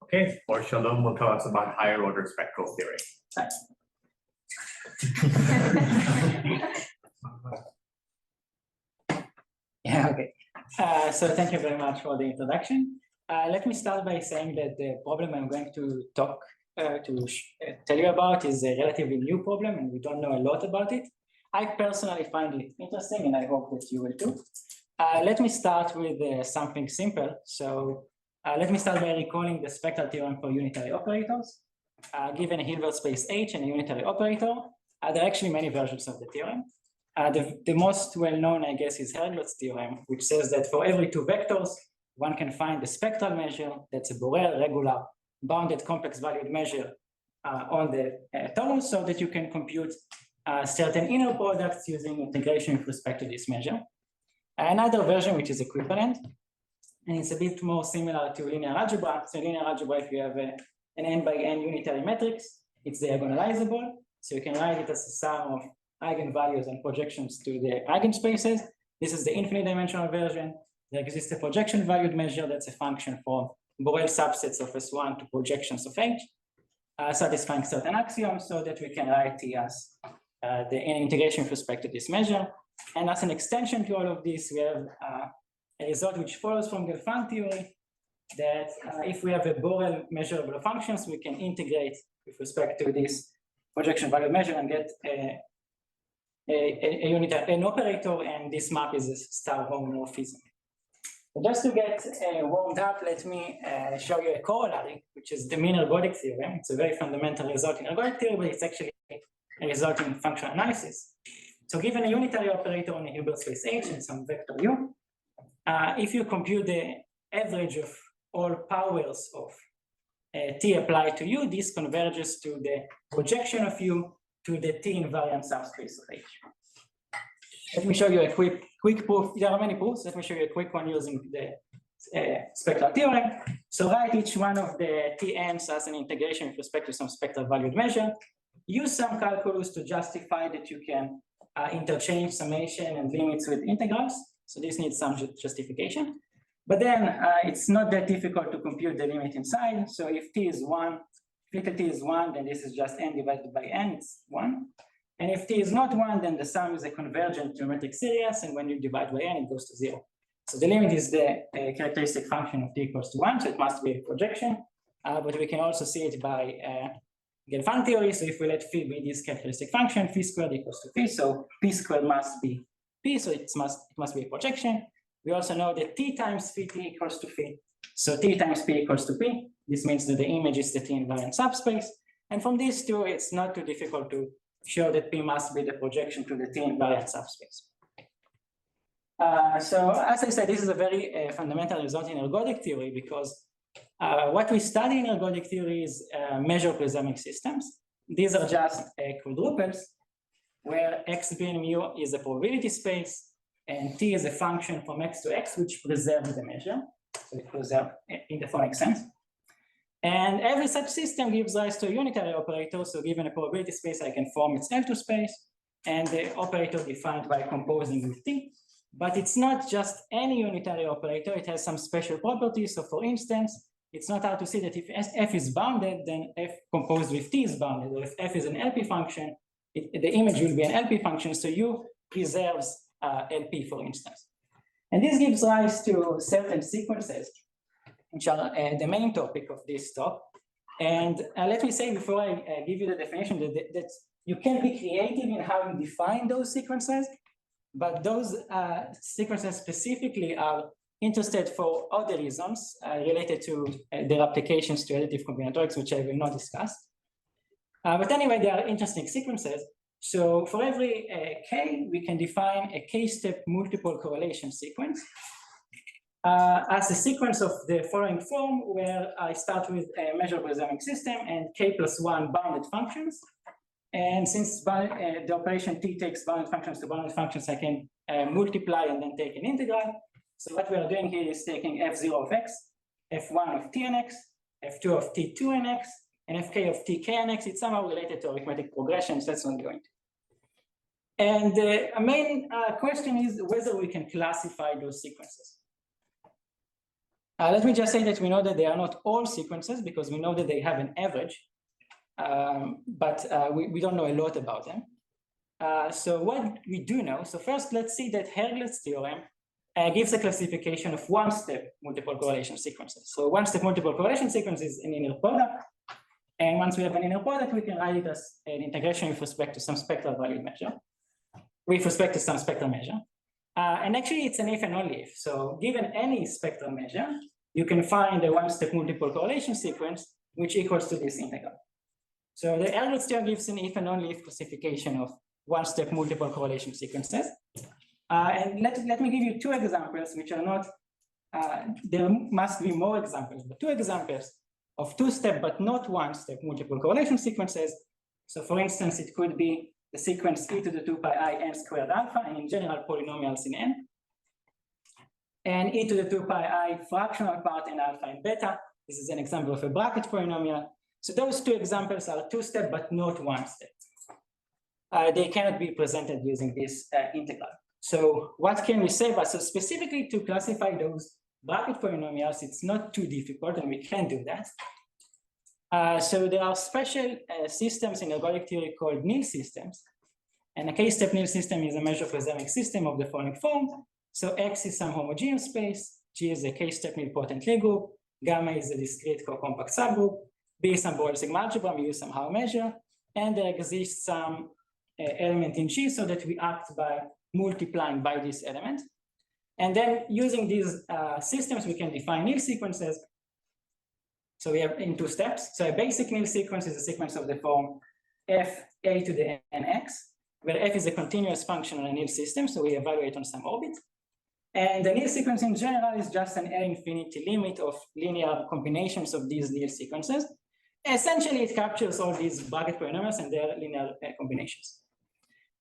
Okay, or Shalom will tell us about higher order spectral theory. Yeah, okay. So thank you very much for the introduction. Let me start by saying that the problem I'm going to tell you about is a relatively new problem, and we don't know a lot about it. I personally find it interesting, and I hope that you will too. Let me start with something simple. So let me start by recalling the spectral theorem for unitary operators. Given a Hilbert space H and a unitary operator, there are actually many versions of the theorem. The most well-known, I guess, is ergodic theorem, which says that for every two vectors, one can find the spectral measure that's a Borel regular bounded complex valued measure on the torus, so that you can compute certain inner products using integration with respect to this measure. Another version, which is equivalent, and it's a bit more similar to linear algebra. So linear algebra, if you have an n by n unitary matrix, it's diagonalizable. So you can write it as a sum of eigenvalues and projections to the eigenspaces. This is the infinite dimensional version. There exists a projection valued measure that's a function for Borel subsets of S1 to projections of H, satisfying certain axioms, so that we can write T as the integration with respect to this measure. And as an extension to all of this, we have a result which follows from Gelfand theory, that if we have a Borel measurable of functions, we can integrate with respect to this projection value measure and get an operator, and this map is a star homomorphism. So just to get warmed up, let me show you a corollary, which is the mean ergodic theorem. It's a very fundamental result in ergodic theory, but it's actually a result in functional analysis. So given a unitary operator on a Hilbert space H and some vector U, if you compute the average of all powers of T applied to U, this converges to the projection of U to the T invariant subspace of H. Let me show you a quick proof. There are many proofs. Let me show you a quick one using the spectral theorem. So write each one of the Tn's as an integration with respect to some spectral valued measure. Use some calculus to justify that you can interchange summation and limits with integrals. So this needs some justification. But then it's not that difficult to compute the limit inside. So if T is 1, if little t is 1, then this is just n divided by n, it's 1. And if t is not 1, then the sum is a convergent geometric series, and when you divide by n, it goes to 0. So the limit is the characteristic function of t equals to 1, so it must be a projection. But we can also see it by Gelfand theory. So if we let phi be this characteristic function, phi squared equals to phi, so p squared must be p, so it must be a projection. We also know that t times phi t equals to phi. So t times p equals to p. This means that the image is the t invariant subspace. And from these two, it's not too difficult to show that p must be the projection to the t invariant subspace. So as I said, this is a very fundamental result in ergodic theory, because what we study in ergodic theory is measure prismatic systems. These are just quadruples where x, b, and mu is a probability space, and t is a function from x to x, which preserves the measure. So it preserves in the phonic sense. And every such system gives rise to a unitary operator. So given a probability space, I can form its L2 space, and the operator defined by composing with t. But it's not just any unitary operator. It has some special properties. So for instance, it's not hard to see that if f is bounded, then f composed with t is bounded. Or if f is an LP function, the image will be an LP function. So U preserves LP, for instance. And this gives rise to certain sequences, which are the main topic of this talk. And let me say before I give you the definition that you can be creative in how you define those sequences, but those sequences specifically are interested for other reasons related to their applications to additive combinatorics, which I will not discuss. But anyway, they are interesting sequences. So for every k, we can define a k-step multiple correlation sequence as a sequence of the following form, where I start with a measurable dynamic system and k plus 1 bounded functions. And since the operation t takes bounded functions to bounded functions, I can multiply and then take an integral. So what we are doing here is taking f0 of x, f1 of t and x, f2 of t2 and x, and fk of tk and x. It's somehow related to arithmetic progressions. That's not going to. And the main question is whether we can classify those sequences. Let me just say that we know that they are not all sequences because we know that they have an average, but we don't know a lot about them. So what we do know, so first let's see that Hergle's theorem gives a classification of one-step multiple correlation sequences. So one-step multiple correlation sequence is an inner product. And once we have an inner product, we can write it as an integration with respect to some spectral value measure, with respect to some spectral measure. And actually it's an if and only if. So given any spectral measure, you can find a one-step multiple correlation sequence which equals to this integral. So the Hergle's theorem gives an if and only if classification of one-step multiple correlation sequences. And let me give you two examples, which are not, there must be more examples, but two examples of two-step but not one-step multiple correlation sequences. So for instance, it could be the sequence e to the 2 pi I n squared alpha, and in general polynomials in n, and e to the 2 pi I fractional part in alpha and beta. This is an example of a bracket polynomial. So those two examples are two-step but not one-step. They cannot be presented using this integral. So what can we say about? So specifically to classify those bracket polynomials, it's not too difficult, and we can do that. So there are special systems in ergodic theory called Nil systems. And a k-step Nil system is a measure-prismatic system of the following form. So X is some homogeneous space, G is a k-step nilpotent Lie group, gamma is a discrete co-compact subgroup, B is some Borel sigma algebra we use some Hauer measure, and there exists some element in G so that we act by multiplying by this element. And then using these systems, we can define Nil sequences. So we have in two steps. So a basic Nil sequence is a sequence of the form f a to the nx, where f is a continuous function on a Nil system, so we evaluate on some orbit. And the Nil sequence in general is just an infinity limit of linear combinations of these Nil sequences. Essentially, it captures all these bracket polynomials and their linear combinations.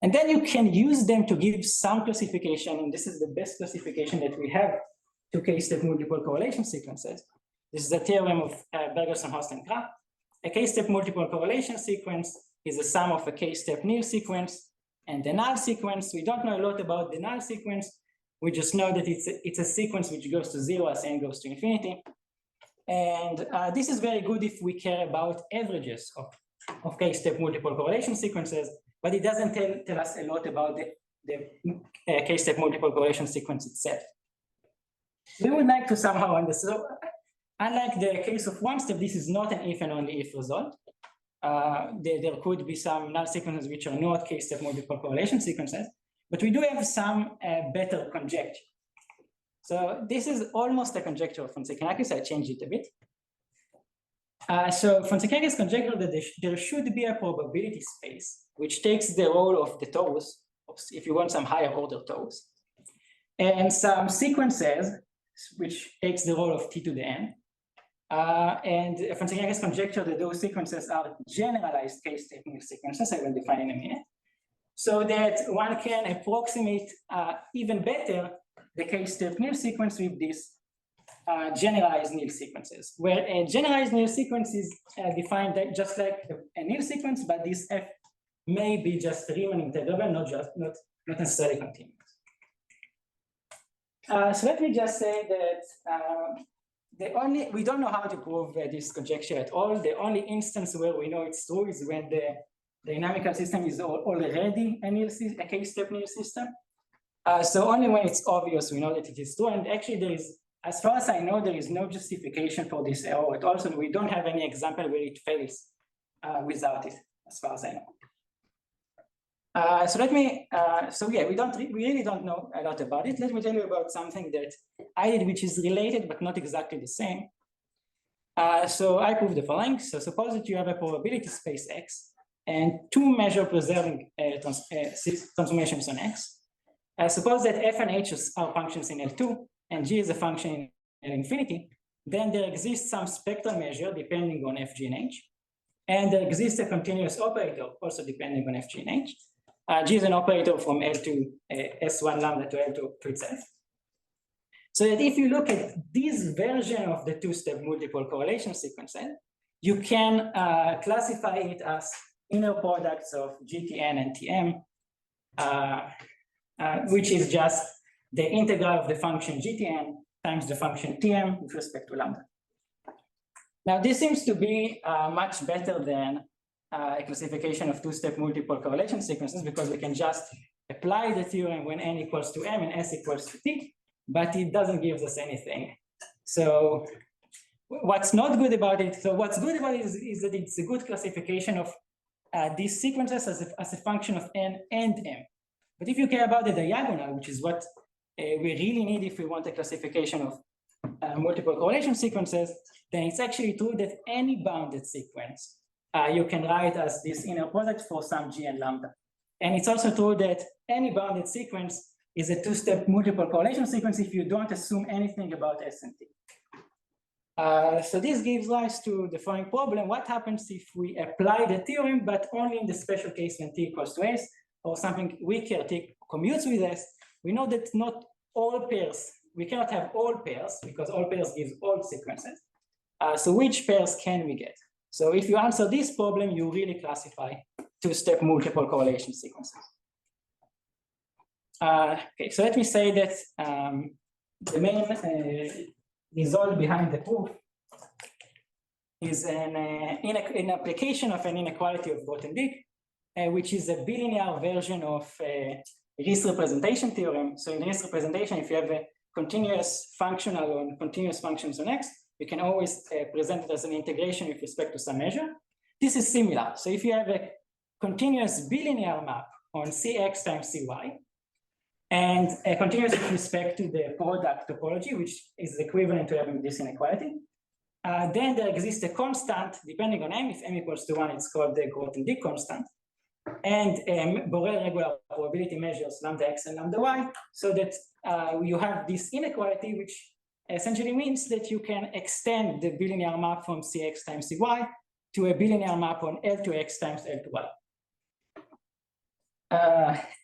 And then you can use them to give some classification, and this is the best classification that we have to k-step multiple correlation sequences. This is the theorem of Begus-Hostin. A k-step multiple correlation sequence is a sum of a k-step Nil sequence and the null sequence. We don't know a lot about the null sequence. We just know that it's a sequence which goes to 0 as n goes to infinity. And this is very good if we care about averages of k-step multiple correlation sequences, but it doesn't tell us a lot about the k-step multiple correlation sequence itself. We would like to somehow understand, unlike the case of one step, this is not an if and only if result. There could be some null sequences which are not k-step multiple correlation sequences, but we do have some better conjecture. So this is almost a conjecture of Fonseca-Naki, I changed it a bit. So Fonseca-Naki's conjecture that there should be a probability space which takes the role of the torus, if you want some higher order torus, and some sequences which takes the role of t to the n. And Fonseca-Naki's conjecture that those sequences are generalized k-step Nil sequences, I will define in a minute, so that one can approximate even better the k-step Nil sequence with these generalized Nil sequences, where a generalized Nil sequence is defined just like a Nil sequence, but this f may be just Riemann integrable, not necessarily continuous. So let me just say that we don't know how to prove this conjecture at all. The only instance where we know it's true is when the dynamical system is already a k-step Nil system. So only when it's obvious we know that it is true. And actually there is, as far as I know, there is no justification for this error at all. So we don't have any example where it fails without it, as far as I know. So let me, we really don't know a lot about it. Let me tell you about something that I did, which is related, but not exactly the same. So I proved the following. So suppose that you have a probability space X and two measure preserving transformations on X. Suppose that f and h are functions in L2 and g is a function in L infinity, then there exists some spectral measure depending on f, g, and h. And there exists a continuous operator also depending on f, g, and h. G is an operator from L to S1 lambda to L to itself. So that if you look at this version of the two-step multiple correlation sequences, you can classify it as inner products of GTN and TM, which is just the integral of the function GTN times the function Tm with respect to lambda. Now, this seems to be much better than a classification of two-step multiple correlation sequences, because we can just apply the theorem when n equals to m and s equals to t, but it doesn't give us anything. So what's not good about it, so what's good about it is that it's a good classification of these sequences as a function of n and m. But if you care about the diagonal, which is what we really need if we want a classification of multiple correlation sequences, then it's actually true that any bounded sequence you can write as this inner product for some g and lambda. And it's also true that any bounded sequence is a two-step multiple correlation sequence if you don't assume anything about S and T. So this gives rise to the following problem. What happens if we apply the theorem, but only in the special case when T equals to S, or something weaker, T commutes with S? We know that not all pairs, we cannot have all pairs, because all pairs gives all sequences. So which pairs can we get? So if you answer this problem, you really classify two-step multiple correlation sequences. Okay, so let me say that the main result behind the proof is an application of an inequality of Grothendieck, which is a bilinear version of Riesz representation theorem. So in Riesz representation, if you have a continuous functional on continuous functions on X, you can always present it as an integration with respect to some measure. This is similar. So if you have a continuous bilinear map on Cx times Cy, and continuous with respect to the product topology, which is equivalent to having this inequality, then there exists a constant depending on m. If m equals to 1, it's called the Grothendieck constant. And Borel regular probability measures lambda x and lambda y, so that you have this inequality, which essentially means that you can extend the bilinear map from Cx times Cy to a bilinear map on L to x times L to y.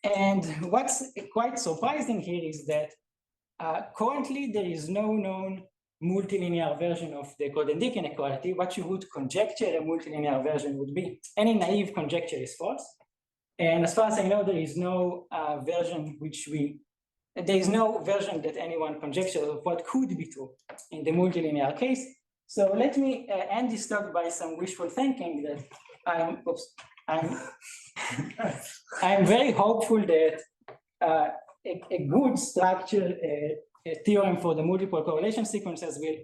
And what's quite surprising here is that currently there is no known multilinear version of the Grothendieck inequality. What you would conjecture a multilinear version would be. Any naive conjecture is false. And as far as I know, there is no version there is no version that anyone conjectures of what could be true in the multilinear case. So let me end this talk by some wishful thinking that I'm very hopeful that a good structure a theorem for the multiple correlation sequences will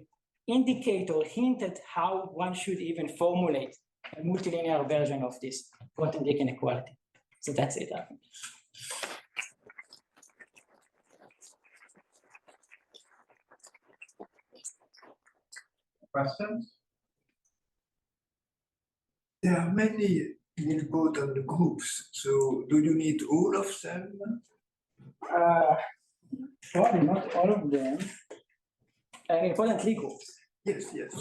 indicate or hint at how one should even formulate a multilinear version of this Grothendieck inequality. So that's it. Questions? There are many important groups, so do you need all of them? Probably not all of them. Importantly groups. Yes, yes.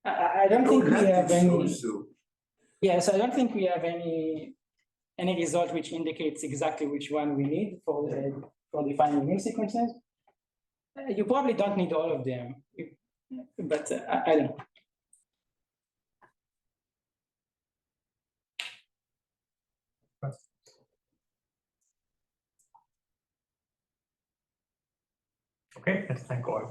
I don't think we have any. Also. Yes, I don't think we have any result which indicates exactly which one we need for defining Nilsequences. You probably don't need all of them, but I don't know. Okay, let's thank all.